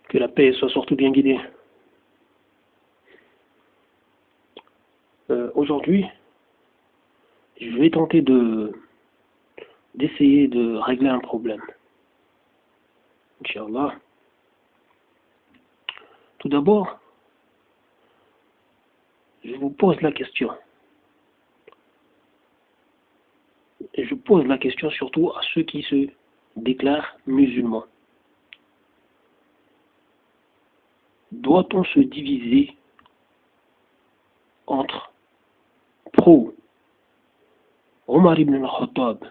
Que la paix soit surtout bien guidée. Aujourd'hui, je vais tenter d'essayer de régler un problème. Inch'Allah. Tout d'abord, je vous pose la question. Et je pose la question surtout à ceux qui se déclarent musulmans. Doit-on se diviser entre pro Omar ibn al-Khattab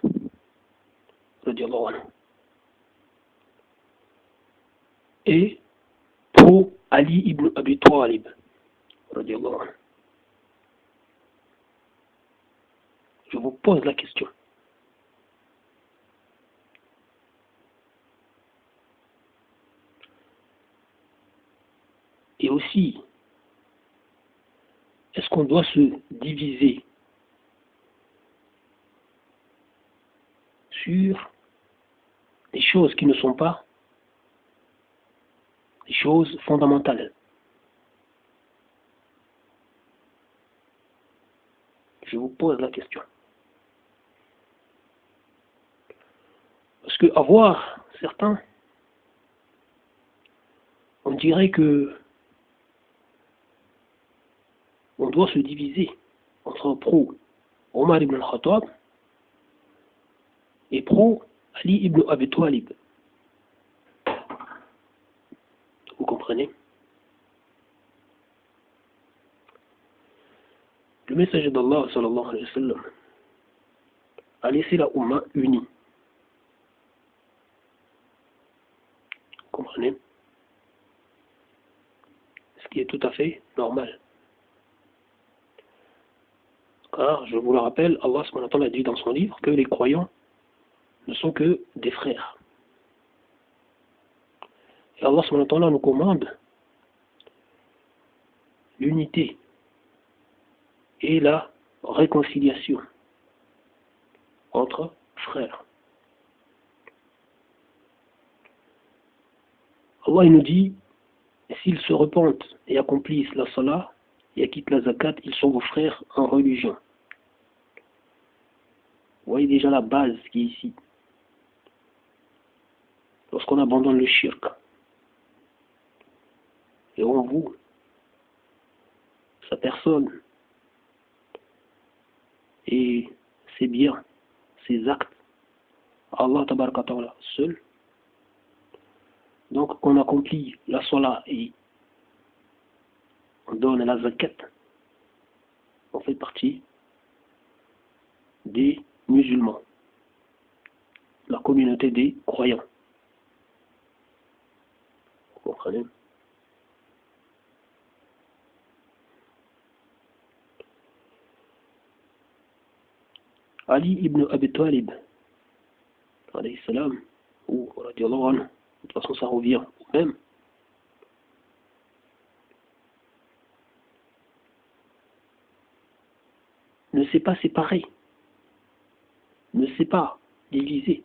et pro Ali ibn Abi Talib? Je vous pose la question. Et aussi, est-ce qu'on doit se diviser sur des choses qui ne sont pas des choses fondamentales? Je vous pose la question. Parce que à voir certains, on dirait que on doit se diviser entre pro Omar ibn al-Khattab et pro Ali ibn Abi Talib. Vous comprenez? Le messager d'Allah sallallahu alayhi wa sallam a laissé la Ummah unie. Vous comprenez? Ce qui est tout à fait normal. Car, je vous le rappelle, Allah subhanahu wa ta'ala a dit dans son livre que les croyants ne sont que des frères. Et Allah subhanahu wa ta'ala nous commande l'unité et la réconciliation entre frères. Allah il nous dit, s'ils se repentent et accomplissent la salat et acquittent la zakat, ils sont vos frères en religion. Vous voyez déjà la base qui est ici. Lorsqu'on abandonne le shirk et on voue sa personne et ses biens, ses actes, Allah tabaraka ta'ala seul, donc on accomplit la salat et on donne la zakat, on fait partie des musulmans, la communauté des croyants. Vous comprenez? Ali ibn Abi Talib, alayhi salam, ou radiallahu anhu, de toute façon ça revient au même. Ne s'est pas séparé, ne s'est pas divisé.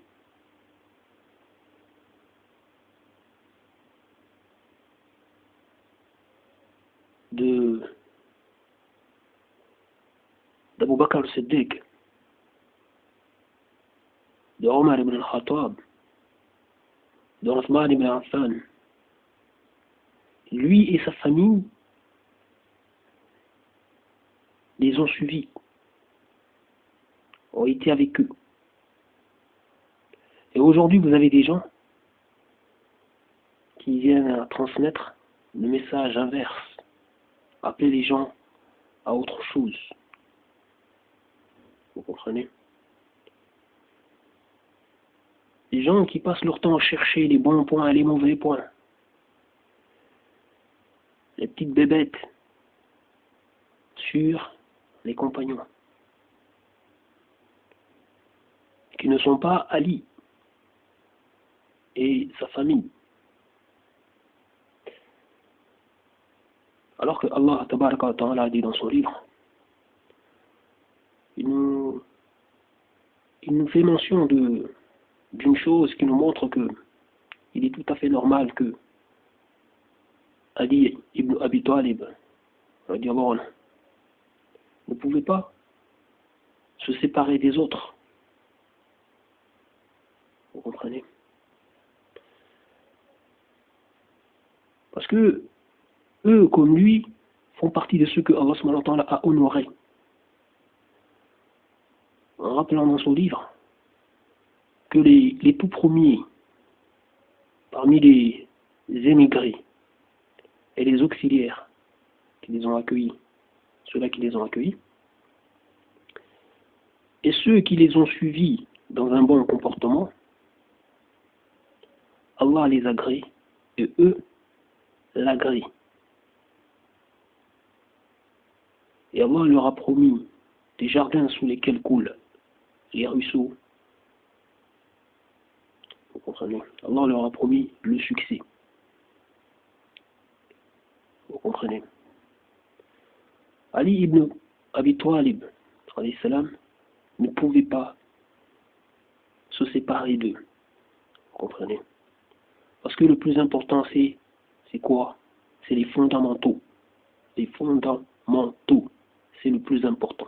d'Abu Bakr al-Siddiq, de Omar ibn al-Khattab, de Uthman ibn Affan. Lui et sa famille les ont suivis, ont été avec eux. Et aujourd'hui, vous avez des gens qui viennent à transmettre le message inverse, appeler les gens à autre chose. Vous comprenez? Les gens qui passent leur temps à chercher les bons points et les mauvais points. Les petites bébêtes sur les compagnons. Qui ne sont pas Ali et sa famille. Alors que Allah tabaraka wa ta'ala a dit dans son livre, il nous fait mention d'une chose qui nous montre que il est tout à fait normal que Ali ibn Abi Talib, radiallahu anhu, ne pouvait pas se séparer des autres. Vous comprenez? Parce que eux, comme lui, font partie de ceux que Allah subhanahu wa ta'ala a honorés. En rappelant dans son livre que les tout premiers, parmi les émigrés et les auxiliaires qui les ont accueillis, ceux-là qui les ont accueillis, et ceux qui les ont suivis dans un bon comportement, Allah les agrée et eux l'agréent. Et Allah leur a promis des jardins sous lesquels coulent les ruisseaux. Vous comprenez? Allah leur a promis le succès. Vous comprenez? Ali ibn Abi Talib, alayhi salam, ne pouvait pas se séparer d'eux. Vous comprenez? Parce que le plus important, c'est quoi? C'est les fondamentaux. Les fondamentaux, c'est le plus important.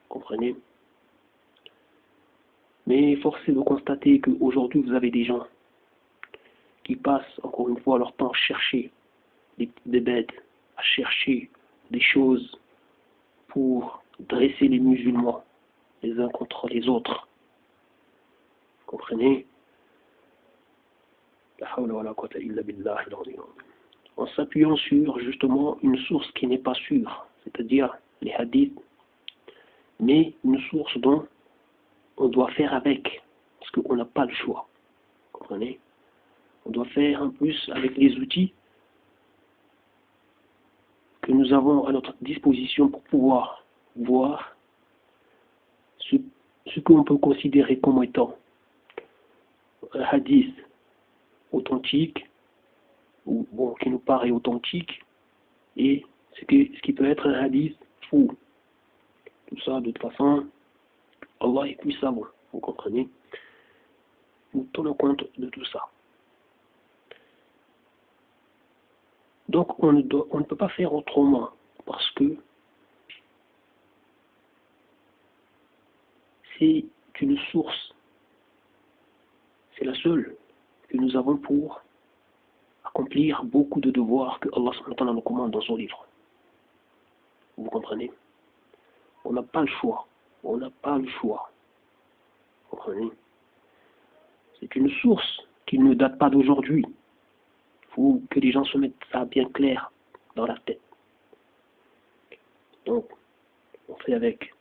Vous comprenez? Mais force est de constater qu'aujourd'hui, vous avez des gens qui passent, encore une fois, leur temps à chercher des bêtes, à chercher des choses pour dresser les musulmans les uns contre les autres. Vous comprenez? En s'appuyant sur justement une source qui n'est pas sûre, c'est-à-dire les hadiths, mais une source dont on doit faire avec, parce qu'on n'a pas le choix. Vous comprenez? On doit faire en plus avec les outils que nous avons à notre disposition pour pouvoir voir ce qu'on peut considérer comme étant un hadith authentique, ou bon, qui nous paraît authentique, et ce qui peut être un hadith faux. Tout ça, de toute façon, Allah est plus savant, vous comprenez? Nous tenons compte de tout ça. Donc, on ne peut pas faire autrement, parce que c'est une source, c'est la seule que nous avons pour accomplir beaucoup de devoirs que Allah subhanahu wa ta'ala nous commande dans son livre. Vous comprenez? On n'a pas le choix. On n'a pas le choix. Vous comprenez? C'est une source qui ne date pas d'aujourd'hui. Il faut que les gens se mettent ça bien clair dans la tête. Donc, on fait avec.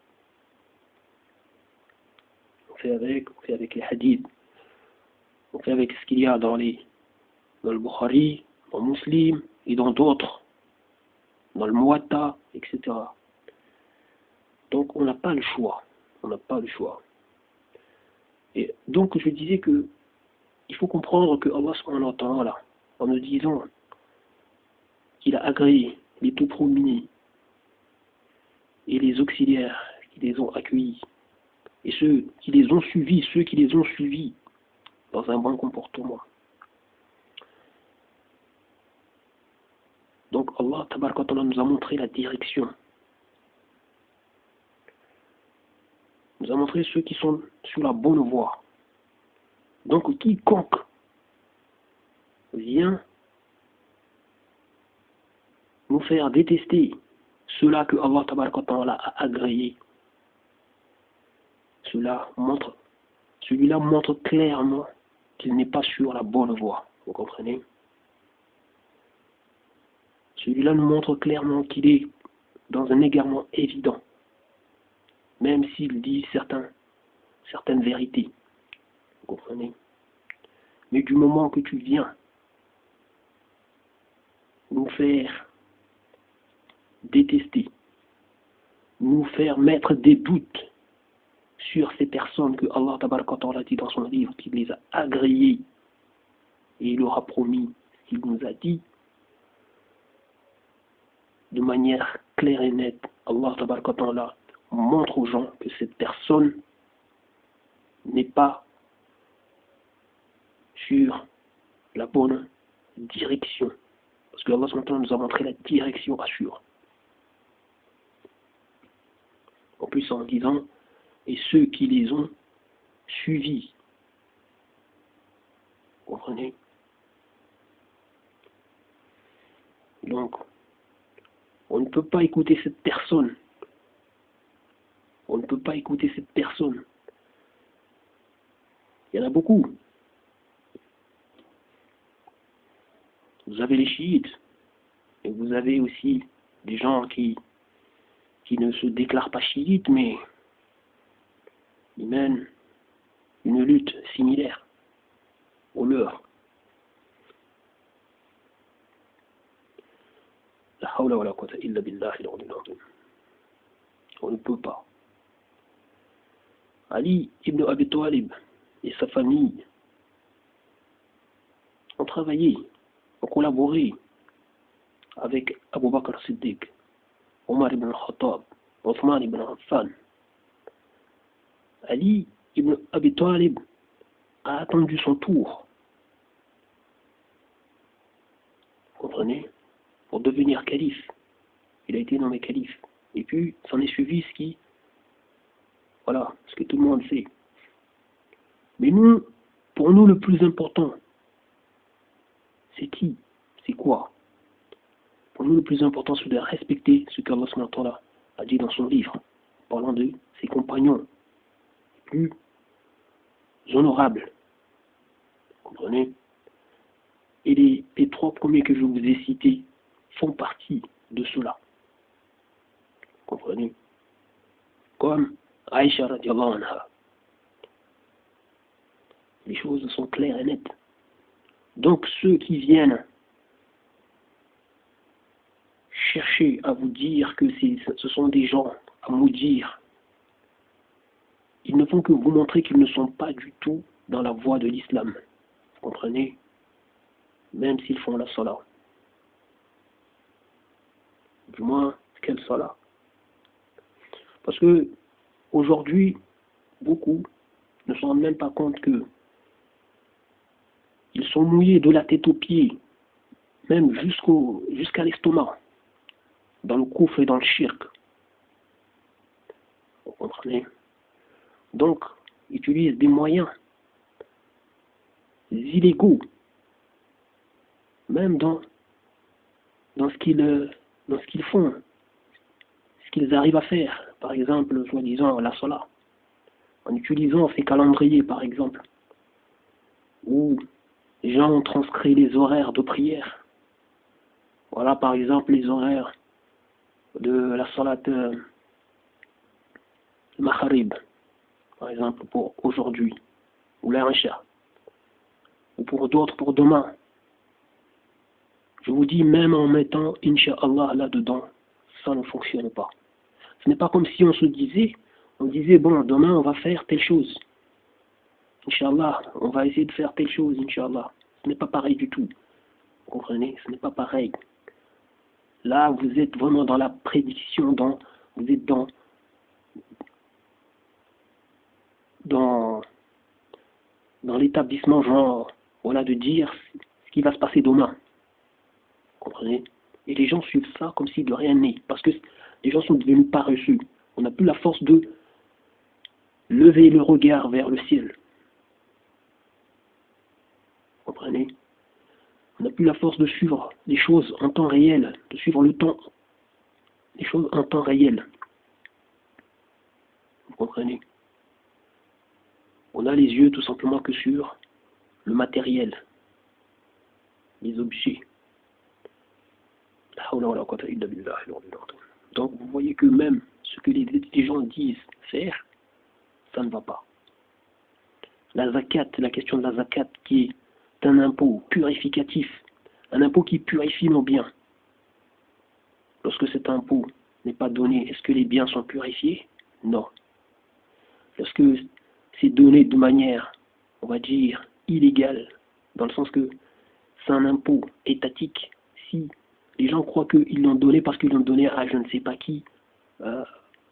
On fait avec les hadiths. On fait avec ce qu'il y a dans le Bukhari, dans le Muslim et dans d'autres, dans le Muwatta, etc. Donc on n'a pas le choix. On n'a pas le choix. Et donc je disais que il faut comprendre que Allah subhanahu wa ta'ala, en nous disant qu'il a agréé les tout premiers et les auxiliaires qui les ont accueillis, et ceux qui les ont suivis dans un bon comportement. Donc Allah tabaraka wa ta'ala nous a montré la direction. Nous a montré ceux qui sont sur la bonne voie. Donc quiconque vient nous faire détester ceux-là que Allah tabaraka wa ta'ala a agréé, celui-là montre clairement qu'il n'est pas sur la bonne voie. Vous comprenez? Celui-là nous montre clairement qu'il est dans un égarement évident, même s'il dit certaines vérités. Vous comprenez? Mais du moment que tu viens nous faire détester, nous faire mettre des doutes sur ces personnes que Allah tabaraka wa ta'ala dit dans son livre, qu'il les a agréées et il leur a promis ce qu'il nous a dit, de manière claire et nette, Allah tabaraka wa ta'ala montre aux gens que cette personne n'est pas sur la bonne direction. Parce que Allah nous a montré la direction à suivre. En plus en disant, et ceux qui les ont suivis. Vous comprenez? Donc, on ne peut pas écouter cette personne. On ne peut pas écouter cette personne. Il y en a beaucoup. Vous avez les chiites, et vous avez aussi des gens qui ne se déclarent pas chiites, mais ils mènent une lutte similaire au leur. La hawla wa la quwwata illa billahi al-'aliyyil 'azim. On ne peut pas. Ali ibn Abi Talib et sa famille ont travaillé, ont collaboré avec Abu Bakr Siddiq, Omar ibn al-Khattab, Othman ibn Affan. Ali ibn Abi Talib a attendu son tour. Vous comprenez? Pour devenir calife. Il a été nommé calife. Et puis, s'en est suivi ce que tout le monde sait. Mais nous, pour nous, le plus important, c'est qui? C'est quoi? Pour nous, le plus important, c'est de respecter ce qu'Allah a dit dans son livre, parlant de ses compagnons les plus honorables. Vous comprenez? Et les trois premiers que je vous ai cités font partie de cela. Vous comprenez? Comme Aïcha radiallahu anha. Les choses sont claires et nettes. Donc ceux qui viennent chercher à vous dire que ce sont des gens à maudire, ils ne font que vous montrer qu'ils ne sont pas du tout dans la voie de l'islam. Vous comprenez? Même s'ils font la salat. Du moins, quelle salat? Parce que aujourd'hui, beaucoup ne se rendent même pas compte que ils sont mouillés de la tête aux pieds, même jusqu'à l'estomac, dans le koufr et dans le shirk. Vous comprenez? Donc, ils utilisent des moyens illégaux, même dans ce qu'ils font, ce qu'ils arrivent à faire. Par exemple, soi-disant la salat, en utilisant ces calendriers, par exemple, où les gens ont transcrit les horaires de prière. Voilà, par exemple, les horaires de la salat Maghrib, par exemple, pour aujourd'hui, ou l'Isha, ou pour d'autres pour demain. Je vous dis, même en mettant Inch'Allah là-dedans, ça ne fonctionne pas. Ce n'est pas comme si on disait, bon, demain on va faire telle chose. Inch'Allah, on va essayer de faire telle chose, Inch'Allah. Ce n'est pas pareil du tout. Vous comprenez? Ce n'est pas pareil. Là, vous êtes vraiment dans la prédiction, vous êtes dans l'établissement, genre, voilà, de dire ce qui va se passer demain. Vous comprenez? Et les gens suivent ça comme si de rien n'est. Parce que les gens sont devenus paresseux. On n'a plus la force de lever le regard vers le ciel. Vous comprenez? On n'a plus la force de suivre les choses en temps réel, de suivre le temps, les choses en temps réel. Vous comprenez? On a les yeux tout simplement que sur le matériel, les objets. Donc vous voyez que même ce que les gens disent faire, ça ne va pas. La zakat, la question de la zakat qui est un impôt purificatif, un impôt qui purifie nos biens. Lorsque cet impôt n'est pas donné, est-ce que les biens sont purifiés? Non. Lorsque c'est donné de manière, on va dire, illégale, dans le sens que c'est un impôt étatique, si les gens croient qu'ils l'ont donné parce qu'ils l'ont donné à je ne sais pas qui,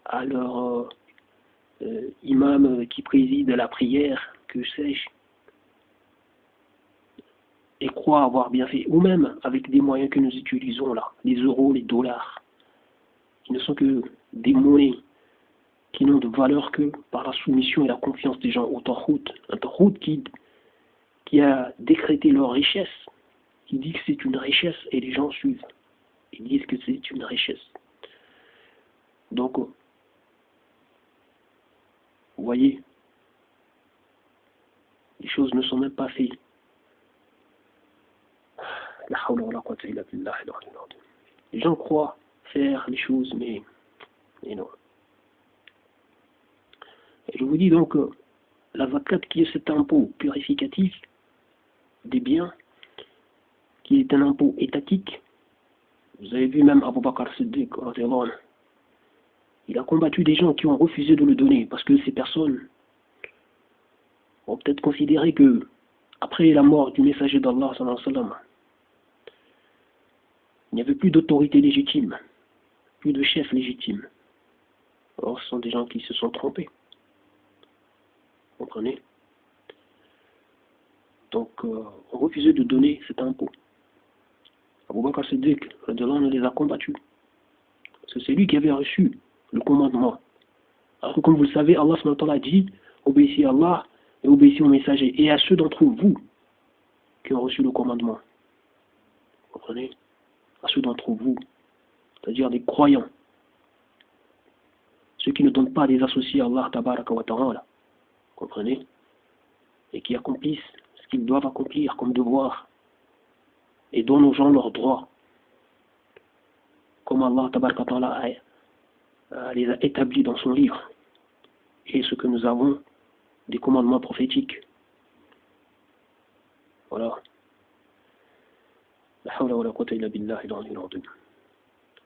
à leur imam qui préside la prière, que sais-je, et croient avoir bien fait, ou même avec des moyens que nous utilisons là, les euros, les dollars, qui ne sont que des monnaies qui n'ont de valeur que par la soumission et la confiance des gens au Tawhid, un Tawhid qui a décrété leur richesse, qui dit que c'est une richesse et les gens suivent. Ils disent que c'est une richesse. Donc, vous voyez, les choses ne sont même pas faites. Les gens croient faire les choses, mais non. Et je vous dis donc, la zakat qui est cet impôt purificatif des biens, qui est un impôt étatique, vous avez vu même Abu Bakr Siddiq, il a combattu des gens qui ont refusé de le donner, parce que ces personnes ont peut-être considéré que, après la mort du messager d'Allah, il n'y avait plus d'autorité légitime, plus de chef légitime. Alors, ce sont des gens qui se sont trompés. Vous comprenez? Donc, on refusait de donner cet impôt. Abu Bakr Siddiq, on les a combattus. Parce que c'est lui qui avait reçu le commandement. Alors que, comme vous le savez, Allah a dit, obéissez à Allah et obéissez au messager. Et à ceux d'entre vous qui ont reçu le commandement. Vous comprenez? À ceux d'entre vous, c'est-à-dire des croyants. Ceux qui ne donnent pas des associés à Allah, tabaraka wa ta'ala. Vous comprenez? Et qui accomplissent ce qu'ils doivent accomplir comme devoir. Et donnent aux gens leurs droits. Comme Allah tabaraka wa ta'ala les a établis dans son livre. Et ce que nous avons des commandements prophétiques. Voilà. La hawla wa la quwwata illa billahi al-'aliyyil 'azim.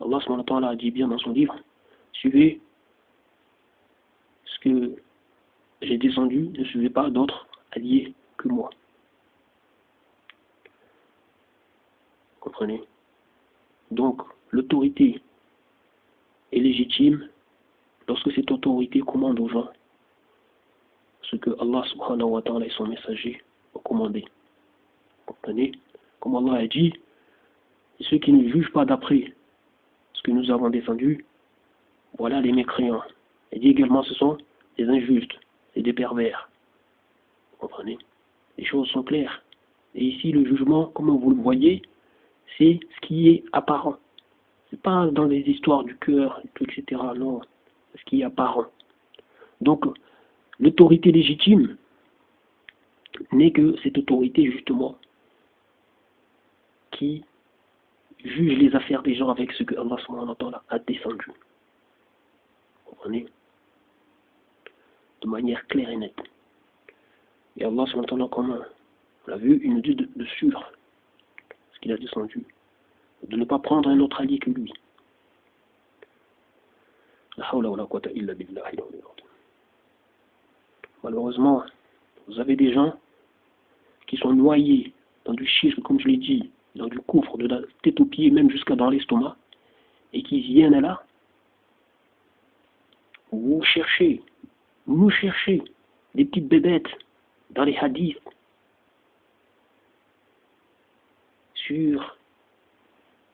Allah subhanahu wa ta'ala a dit bien dans son livre, suivez ce que j'ai descendu, ne suivez pas d'autres alliés que moi. Comprenez? Donc, l'autorité est légitime lorsque cette autorité commande aux gens ce que Allah subhanahu wa ta'ala et son messager ont commandé. Comprenez? Comme Allah a dit, et ceux qui ne jugent pas d'après ce que nous avons descendu, voilà les mécréants. Il dit également ce sont des injustes et des pervers. Vous comprenez? Les choses sont claires. Et ici, le jugement, comme vous le voyez, c'est ce qui est apparent. Ce n'est pas dans les histoires du cœur, etc. Non, c'est ce qui est apparent. Donc, l'autorité légitime n'est que cette autorité, justement, qui juge les affaires des gens avec ce que Allah subhanahu wa ta'ala a descendu. Vous comprenez? De manière claire et nette. Et Allah subhanahu wa ta'ala, comme on l'a vu, il nous dit de suivre ce qu'il a descendu. De ne pas prendre un autre allié que lui. La hawla wa la quwwata illa billahi. Malheureusement, vous avez des gens qui sont noyés dans du shirk, comme je l'ai dit, dans du coufre, de la tête aux pieds, même jusqu'à dans l'estomac, et qui viennent là, vous cherchez, nous cherchez des petites bébêtes dans les hadiths sur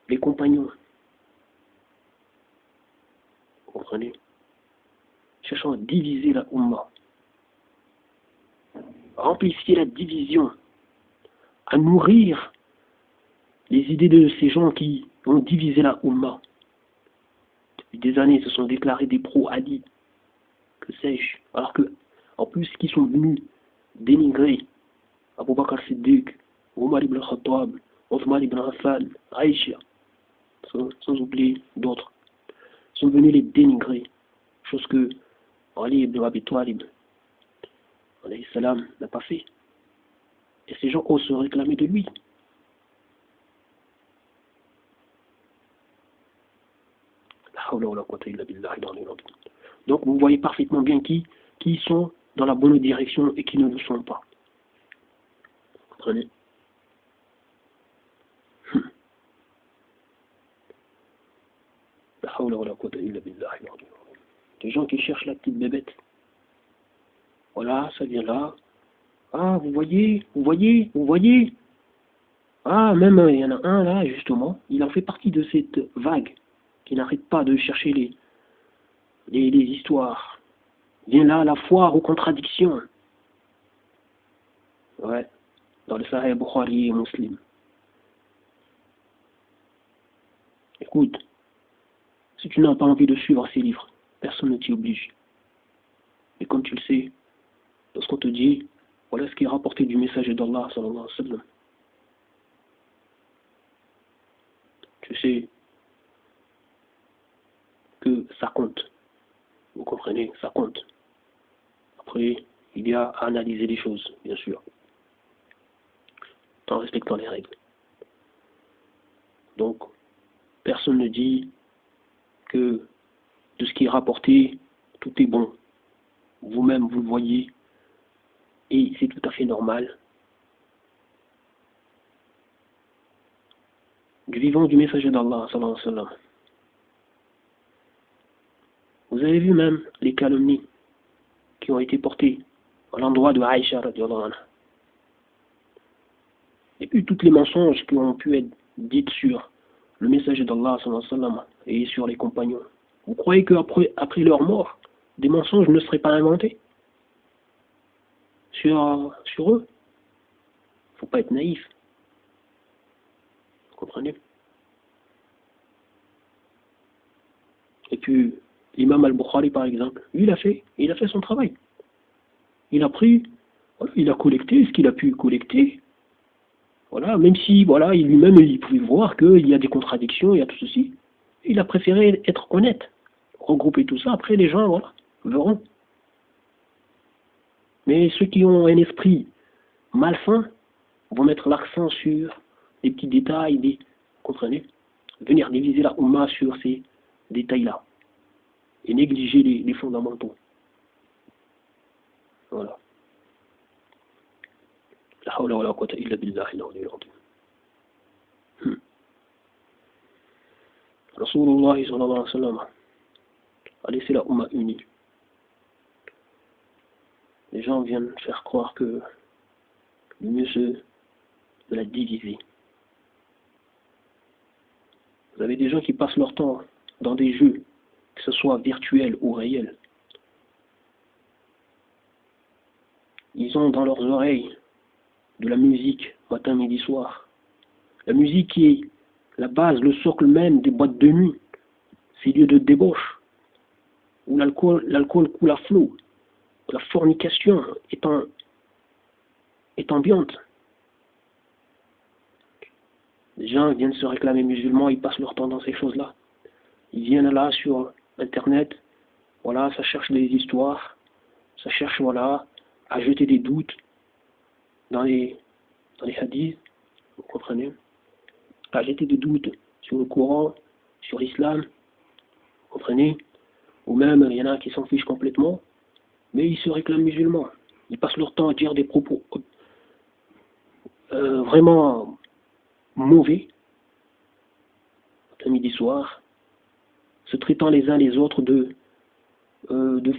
les compagnons. Vous comprenez? Cherchant à diviser la Ummah, à amplifier la division, à nourrir les idées de ces gens qui ont divisé la Ummah. Depuis des années, ils se sont déclarés des pro-Ali, que sais-je, alors que, en plus, qui sont venus dénigrer Abu Bakr Siddiq, Omar ibn Khattab, Othman ibn Affan, Aïcha, sans oublier d'autres, sont venus les dénigrer, chose que Ali ibn Abi Talib, alayhi salam, n'a pas fait. Et ces gens osent se réclamer de lui. Donc vous voyez parfaitement bien qui sont dans la bonne direction et qui ne le sont pas. Vous comprenez? Des gens qui cherchent la petite bébête. Voilà, ça vient là. Ah, vous voyez, vous voyez, vous voyez. Ah, même il y en a un là, justement, il en fait partie de cette vague qui n'arrête pas de chercher les histoires. Vient là la foire aux contradictions. Ouais, dans le Sahih Bukhari et Muslim. Écoute, si tu n'as pas envie de suivre ces livres, personne ne t'y oblige. Et comme tu le sais, lorsqu'on te dit, voilà ce qui est rapporté du messager d'Allah, sallallahu alayhi wa sallam, tu sais que ça compte. Vous comprenez, ça compte. Après, il y a à analyser les choses, bien sûr, en respectant les règles. Donc, personne ne dit que de ce qui est rapporté, tout est bon. Vous-même, vous le voyez, et c'est tout à fait normal. Du vivant du messager d'Allah, sallallahu alayhi wa sallam. Vous avez vu même les calomnies qui ont été portées à l'endroit de Aïcha, radiallahu anha. Et puis toutes les mensonges qui ont pu être dites sur le messager d'Allah, sallallahu alayhi wa sallam, et sur les compagnons. Vous croyez qu'après leur mort, des mensonges ne seraient pas inventés sur eux? Il ne faut pas être naïf. Vous comprenez? Et puis, l'imam al-Bukhari, par exemple, lui, il a fait son travail. Il a pris, voilà, il a collecté ce qu'il a pu collecter. Voilà, même si, voilà, lui-même, il pouvait voir qu'il y a des contradictions, il y a tout ceci. Il a préféré être honnête, regrouper tout ça. Après, les gens, voilà, verront. Mais ceux qui ont un esprit malsain vont mettre l'accent sur des petits détails, vous comprenez? Venir diviser la Oumma sur ces détails-là et négliger les fondamentaux. Voilà. La hawla wa la quwwata illa billahi al-aliyyil azim. Rasulullah sallallahu alayhi wa sallam a laissé la Oumma unie. Les gens viennent faire croire que le mieux c'est de la diviser. Vous avez des gens qui passent leur temps dans des jeux, que ce soit virtuel ou réel. Ils ont dans leurs oreilles de la musique, matin, midi, soir. La musique qui est la base, le socle même des boîtes de nuit, ces lieux de débauche, où l'alcool coule à flot, la fornication est ambiante. Les gens viennent se réclamer musulmans, ils passent leur temps dans ces choses-là. Ils viennent là sur Internet, voilà, ça cherche des histoires, ça cherche, voilà, à jeter des doutes dans les hadiths, vous comprenez, à jeter des doutes sur le Coran, sur l'islam, vous comprenez, ou même il y en a qui s'en fichent complètement, mais ils se réclament musulmans. Ils passent leur temps à dire des propos vraiment mauvais, midi soir, se traitant les uns les autres de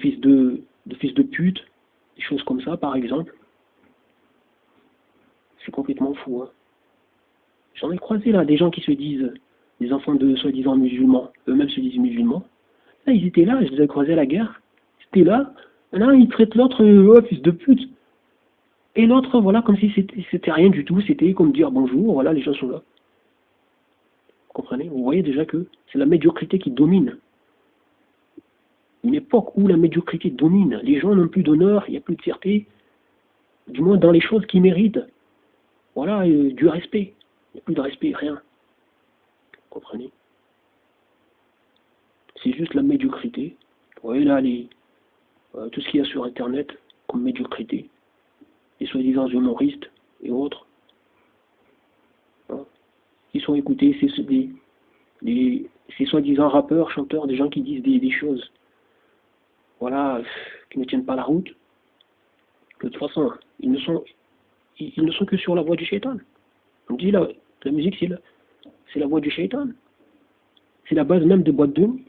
fils de pute, des choses comme ça par exemple. C'est complètement fou. Hein. J'en ai croisé là des gens qui se disent, des enfants de soi-disant musulmans, eux-mêmes se disent musulmans. Là ils étaient là, je les ai croisés à la guerre, ils étaient là, maintenant ils traitent l'autre fils de pute. Et l'autre, voilà, comme si c'était rien du tout, c'était comme dire bonjour, voilà, les gens sont là. Vous comprenez? Vous voyez déjà que c'est la médiocrité qui domine. Une époque où la médiocrité domine, les gens n'ont plus d'honneur, il n'y a plus de fierté, du moins dans les choses qui méritent, voilà, du respect. Il n'y a plus de respect, rien. Vous comprenez? C'est juste la médiocrité. Vous voyez là, tout ce qu'il y a sur Internet comme médiocrité, les soi-disant humoristes et autres, hein, qui sont écoutés, ces soi-disant rappeurs, chanteurs, des gens qui disent des choses, voilà, qui ne tiennent pas la route. De toute façon, ils ne sont que sur la voie du shaitan. On dit la musique, c'est la voie du shaitan. C'est la base même des boîtes de nuit.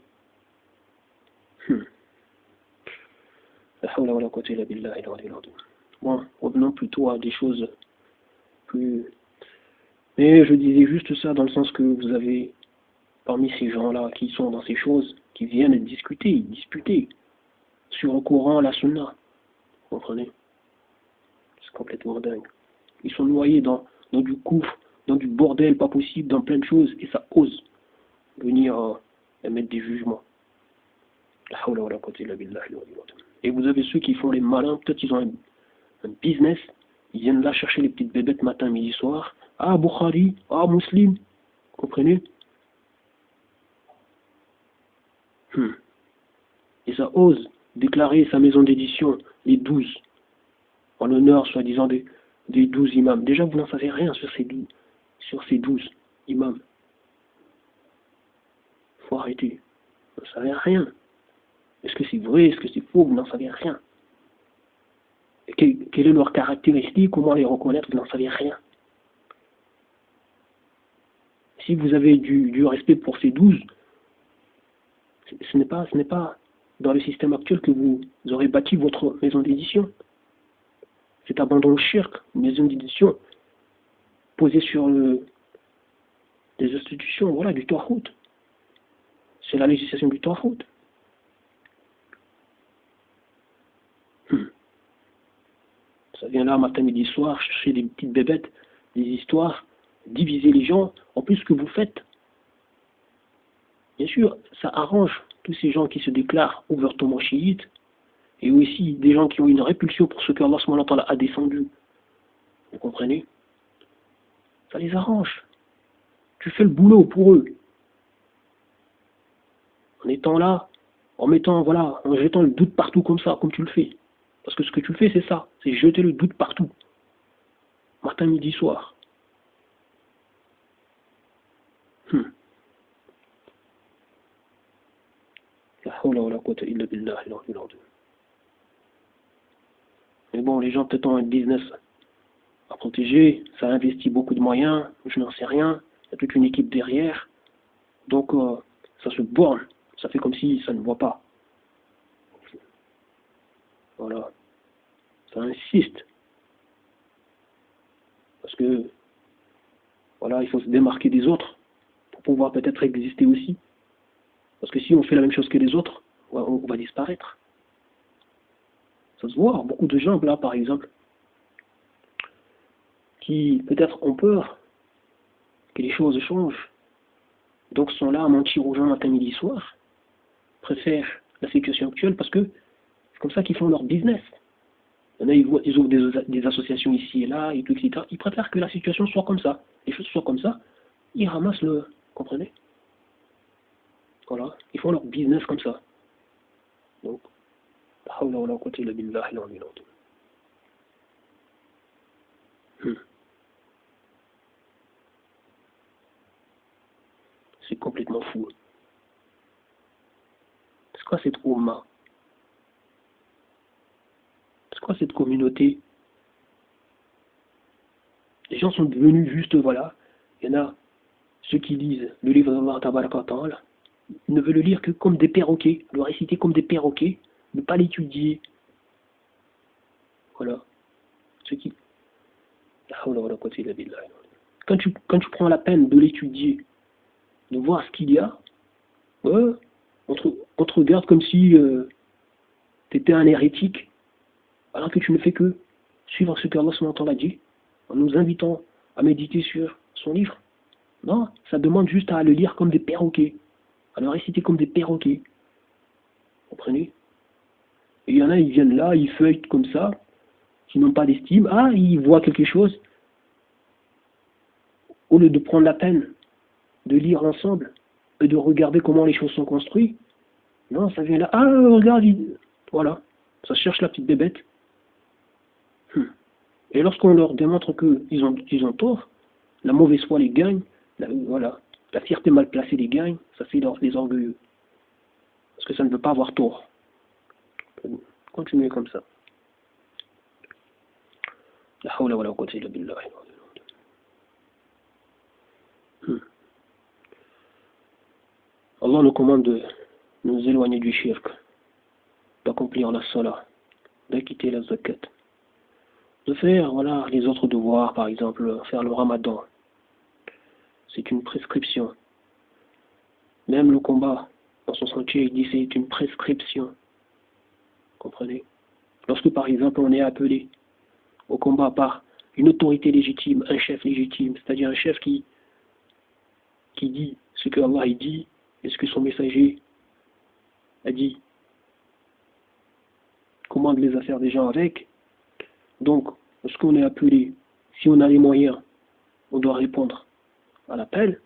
Bon, revenons plutôt à des choses plus Mais je disais juste ça dans le sens que vous avez, parmi ces gens-là qui sont dans ces choses, qui viennent disputer sur le Coran, la Sunna. Vous comprenez? C'est complètement dingue. Ils sont noyés dans du coufre, dans du bordel pas possible, dans plein de choses, et ça ose venir émettre des jugements. Et vous avez ceux qui font les malins, peut-être ils ont un business, ils viennent là chercher les petites bébêtes matin, midi, soir. Ah, Bukhari, ah, Muslim, comprenez? Et ça ose déclarer sa maison d'édition, les 12, en l'honneur, soi-disant, des 12 imams. Déjà, vous n'en savez rien sur ces 12 imams. Il faut arrêter. Vous n'en savez rien. Est-ce que c'est vrai? Est-ce que c'est faux? Vous n'en savez rien. Quelle est leur caractéristique? Comment les reconnaître? Vous n'en savez rien. Si vous avez du respect pour ces 12, ce n'est pas dans le système actuel que vous aurez bâti votre maison d'édition. C'est abandon au shirk, une maison d'édition posée sur des institutions, voilà, du Tawhid. C'est la législation du Tawhid. Ça vient là, matin, midi, soir, chercher des petites bébêtes, des histoires, diviser les gens. En plus, ce que vous faites, bien sûr, ça arrange tous ces gens qui se déclarent ouvertement chiites, et aussi des gens qui ont une répulsion pour ce qu'Allah a descendu. Vous comprenez? Ça les arrange. Tu fais le boulot pour eux. En étant là, en jetant le doute partout comme ça, comme tu le fais. Parce que ce que tu fais, c'est ça. C'est jeter le doute partout. Matin, midi, soir. Mais bon, les gens peut-être ont un business à protéger, ça investit beaucoup de moyens, je n'en sais rien, il y a toute une équipe derrière, donc ça se borne, ça fait comme si ça ne voit pas. Voilà, ça insiste, parce que voilà, il faut se démarquer des autres pour pouvoir peut-être exister aussi, parce que si on fait la même chose que les autres, on va disparaître. Ça se voit, beaucoup de gens là par exemple, qui peut-être ont peur que les choses changent, donc sont là à mentir aux gens matin, midi, soir, préfèrent la situation actuelle parce que c'est comme ça qu'ils font leur business. Il y en a, ils ouvrent des associations ici et là, et tout, etc. Ils préfèrent que la situation soit comme ça, les choses soient comme ça, ils ramassent le... Comprenez? Voilà, ils font leur business comme ça. Donc, c'est complètement fou. C'est quoi cette Oumma? C'est quoi cette communauté? Les gens sont devenus juste, voilà, il y en a ceux qui lisent le livre d'Allah Tabaraka wa Ta'ala, ils ne veulent le lire que comme des perroquets, le réciter comme des perroquets, ne pas l'étudier. Voilà. Ceux qui... Quand tu prends la peine de l'étudier, de voir ce qu'il y a, ouais, on te regarde comme si tu étais un hérétique, alors que tu ne fais que suivre ce qu'Allah l'a dit, en nous invitant à méditer sur son livre. Non, ça demande juste à le lire comme des perroquets, à le réciter comme des perroquets. Vous comprenez? Et il y en a, ils viennent là, ils feuilletent comme ça, qui n'ont pas d'estime. Ah, ils voient quelque chose. Au lieu de prendre la peine de lire ensemble et de regarder comment les choses sont construites, non, ça vient là. Ah, regarde, voilà. Ça cherche la petite bébête. Et lorsqu'on leur démontre qu'ils ont tort, la mauvaise foi les gagne, voilà. La fierté mal placée les gagne, ça fait les orgueilleux. Parce que ça ne veut pas avoir tort. Continuez comme ça. La hawla wa la quwwata illa billah. Allah nous commande de nous éloigner du shirk, d'accomplir la salat, d'acquitter la zakat, de faire voilà, les autres devoirs, par exemple faire le ramadan, c'est une prescription. Même le combat, dans son sentier, il dit c'est une prescription. Comprenez? Lorsque par exemple on est appelé au combat par une autorité légitime, un chef légitime, c'est-à-dire un chef qui dit ce que Allah il dit et ce que son messager a dit, commande les affaires des gens avec. Donc, lorsqu'on est appelé, si on a les moyens, on doit répondre à l'appel,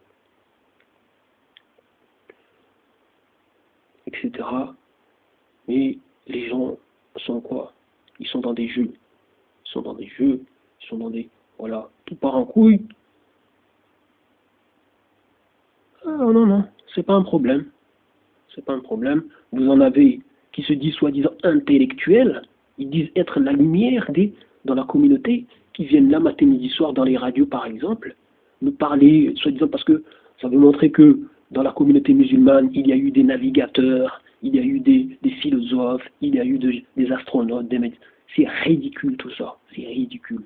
etc. Mais les gens sont quoi? Ils sont dans des jeux. Ils sont dans des jeux, ils sont dans des... Voilà, tout part en couille. Ah non, non, c'est pas un problème. C'est pas un problème. Vous en avez qui se disent soi-disant intellectuels, ils disent être la lumière dans la communauté, qui viennent là matin, midi, soir dans les radios par exemple, nous parler, soi-disant parce que ça veut montrer que dans la communauté musulmane, il y a eu des navigateurs, il y a eu des philosophes, il y a eu des astronautes, des médecins. C'est ridicule tout ça, c'est ridicule.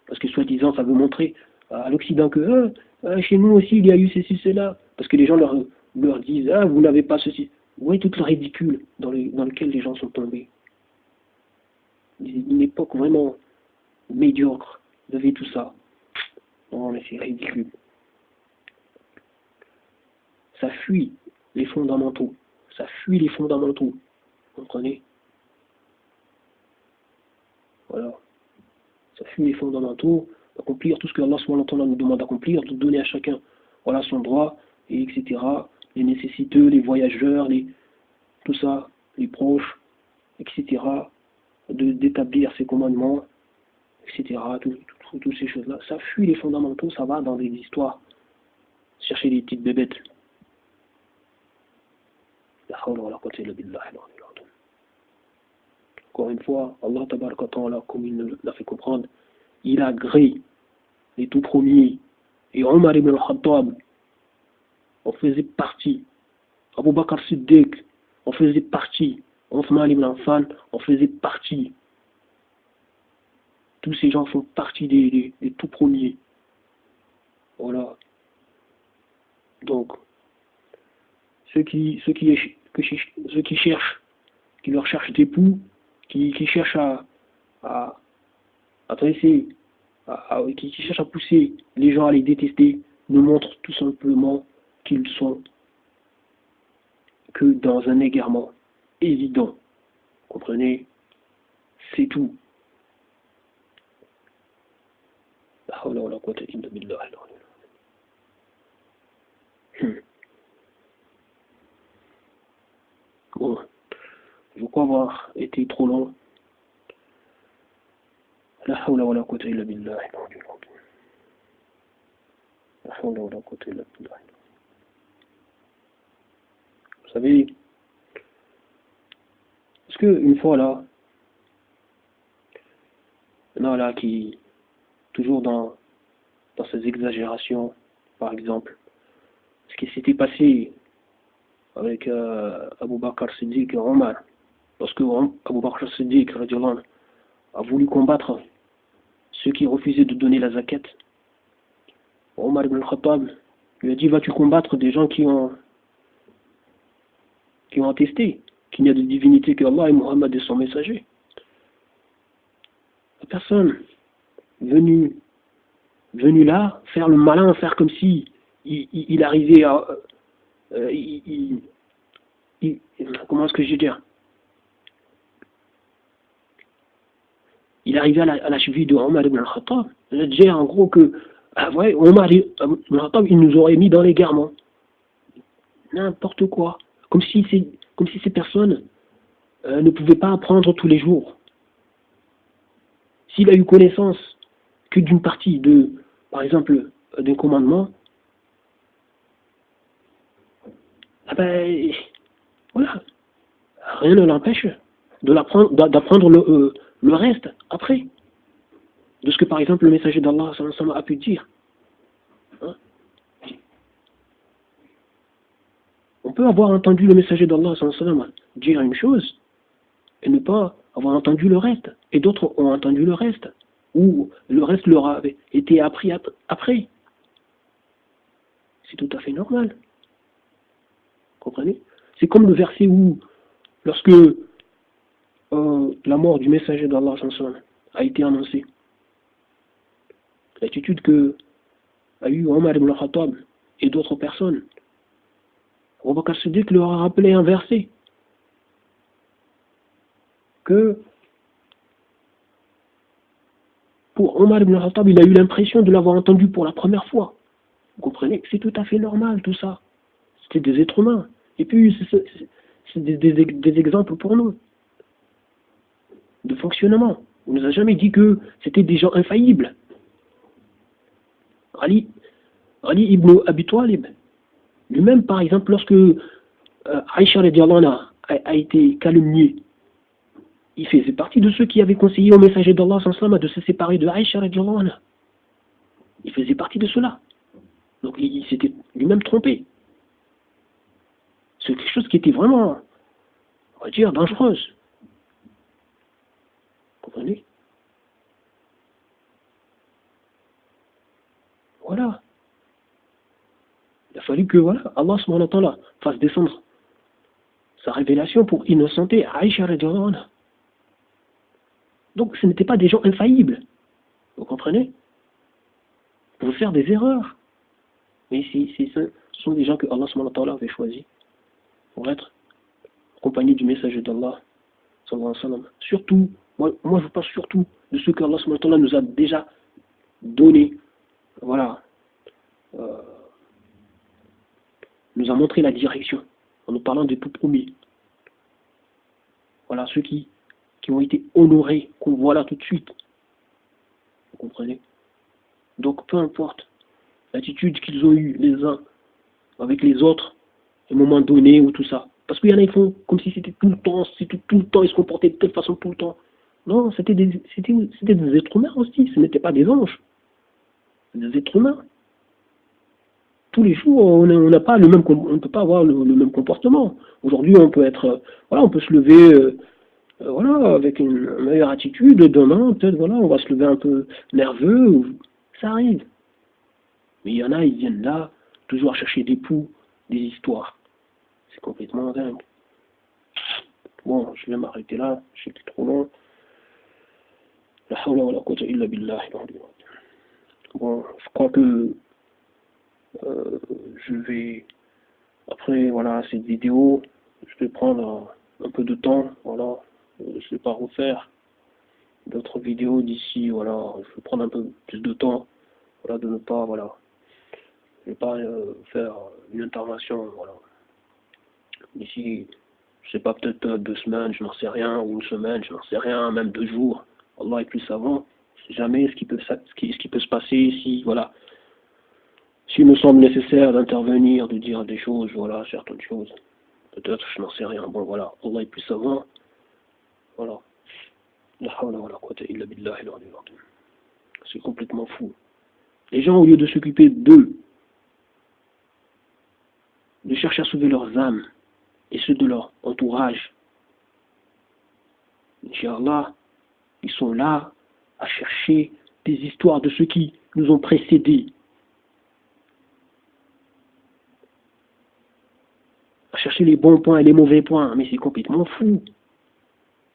Parce que soi-disant, ça veut montrer à l'Occident que chez nous aussi, il y a eu ceci, cela. Parce que les gens leur disent, vous n'avez pas ceci. Vous voyez tout le ridicule dans lequel les gens sont tombés. Une époque vraiment médiocre. Vous avez tout ça. Non, mais c'est ridicule. Ça fuit les fondamentaux. Ça fuit les fondamentaux. Vous comprenez? Voilà. Ça fuit les fondamentaux, d'accomplir tout ce que Allah nous demande d'accomplir, de donner à chacun voilà, son droit, et etc. Les nécessiteux, les voyageurs, tout ça, les proches, etc. D'établir ses commandements, etc. Toutes ces choses-là. Ça fuit les fondamentaux, ça va dans des histoires. Chercher des petites bébêtes. Encore une fois, Allah tabaraka ta'ala, comme il nous l'a fait comprendre, il a gré les tout premiers. Et Omar ibn al-Khattab en faisait partie. Abu Bakr Siddiq en faisait partie. Othman ibn Affan en faisait partie. Tous ces gens font partie des tout premiers. Voilà. Donc, ceux qui cherchent, qui leur cherchent d'époux, qui cherchent à dresser, qui cherchent à pousser les gens à les détester, nous montrent tout simplement qu'ils sont que dans un égarement évident. Comprenez? C'est tout. Bon, je crois avoir été trop long. La hawla wa la quwwata illa billah. La hawla wa la quwwata illa billah. Vous savez, parce qu'une fois là, il y en a là qui, toujours dans ces exagérations, par exemple, ce qui s'était passé avec Abu Bakr Siddiq et Omar, lorsque Abu Bakr Siddiq a voulu combattre ceux qui refusaient de donner la zakat, Omar ibn al-Khattab lui a dit, vas-tu combattre des gens qui ont attesté qu'il n'y a de divinité que Allah et Muhammad et son messager? La personne venue là, faire le malin, faire comme si il arrivait à... comment est-ce que je vais dire? Il arrivait à la cheville de Omar ibn al-Khattab. Il a dit en gros que ouais, Omar ibn al-Khattab, il nous aurait mis dans l'égarement. N'importe quoi. Comme si ces personnes ne pouvaient pas apprendre tous les jours. S'il a eu connaissance que d'une partie par exemple, d'un commandement, voilà, rien ne l'empêche d'apprendre le reste après, de ce que par exemple le messager d'Allah a pu dire. Hein? On peut avoir entendu le messager d'Allah dire une chose et ne pas avoir entendu le reste, et d'autres ont entendu le reste, ou le reste leur a été appris après. c'est tout à fait normal. Comprenez? C'est comme le verset où, lorsque la mort du messager d'Allah a été annoncée, l'attitude que a eu Omar ibn al-Khattab et d'autres personnes, Abu Bakr Siddiq leur a rappelé un verset que pour Omar ibn al-Khattab, il a eu l'impression de l'avoir entendu pour la première fois. Vous comprenez? C'est tout à fait normal tout ça. C'était des êtres humains. Et puis, c'est des exemples pour nous de fonctionnement. On ne nous a jamais dit que c'était des gens infaillibles. Ali ibn Abi Talib, lui-même, par exemple, lorsque Aïcha radiallahu anha a été calomniée, il faisait partie de ceux qui avaient conseillé au messager d'Allah de se séparer de Aïcha radiallahu anha. Il faisait partie de cela. Donc il s'était lui-même trompé. C'est quelque chose qui était vraiment, on va dire, dangereuse. Vous comprenez? Voilà. Il a fallu que voilà, Allah subhanahu wa ta'ala fasse descendre sa révélation pour innocenter Aïcha radiallahu anha. Donc ce n'étaient pas des gens infaillibles. Vous comprenez? Ils pouvaient faire des erreurs. Mais ce sont des gens que Allah subhanahu wa ta'ala avait choisis pour être accompagnés du messager d'Allah sallallahu alayhi wa sallam. Surtout, moi je parle surtout de ceux que Allah subhanahu wa ta'ala nous a déjà donnés. Voilà. Nous a montré la direction en nous parlant des tout premiers. Voilà, ceux qui ont été honorés, qu'on voit là tout de suite. Vous comprenez? Donc peu importe l'attitude qu'ils ont eue les uns avec les autres, à un moment donné ou tout ça. Parce qu'il y en a qui font comme si c'était tout le temps, tout le temps, ils se comportaient de telle façon tout le temps. Non, c'était des êtres humains aussi, ce n'étaient pas des anges. Des êtres humains. Tous les jours, on n'a pas le même, on ne peut pas avoir le même comportement. Aujourd'hui, on peut être, voilà, on peut se lever, voilà, avec une meilleure attitude. Demain, peut-être, voilà, on va se lever un peu nerveux. Ça arrive. Mais il y en a, ils viennent là, toujours à chercher des poux, des histoires. C'est complètement dingue. Bon, je vais m'arrêter là, c'était trop long. La hawla wa la quwwata illa billah. Bon, je crois que je vais, après voilà cette vidéo, je vais prendre un peu de temps, voilà, je ne vais pas refaire d'autres vidéos d'ici, voilà, je vais prendre un peu plus de temps, voilà, de ne pas, voilà, je vais pas faire une intervention, voilà, d'ici, je sais pas, peut-être 2 semaines, je n'en sais rien, ou 1 semaine, je n'en sais rien, même 2 jours, Allah est plus savant, je sais jamais ce qui peut se passer, si, voilà, s'il me semble nécessaire d'intervenir, de dire des choses, voilà, certaines choses, peut-être, je n'en sais rien, bon voilà, Allah est plus savant, voilà. C'est complètement fou. Les gens, au lieu de s'occuper d'eux, de chercher à sauver leurs âmes et ceux de leur entourage, Inch'Allah, ils sont là à chercher des histoires de ceux qui nous ont précédés, à chercher les bons points et les mauvais points, mais c'est complètement fou.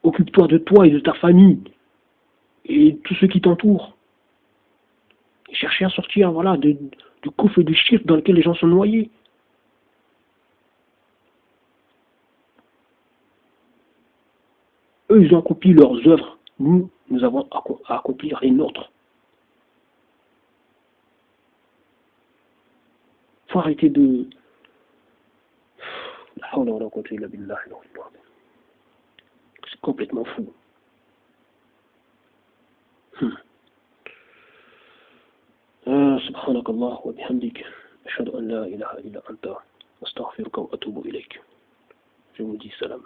Occupe-toi de toi et de ta famille et de tous ceux qui t'entourent. Et chercher à sortir, voilà, du gouffre et du shirk dans lequel les gens sont noyés. Eux, ils ont accompli leurs œuvres. Nous avons à accomplir les nôtres. Il faut arrêter de... C'est complètement fou. سبحانك الله وبحمدك أشهد أن لا إله إلا أنت أستغفرك وأتوب إليك. Je vous dis salam.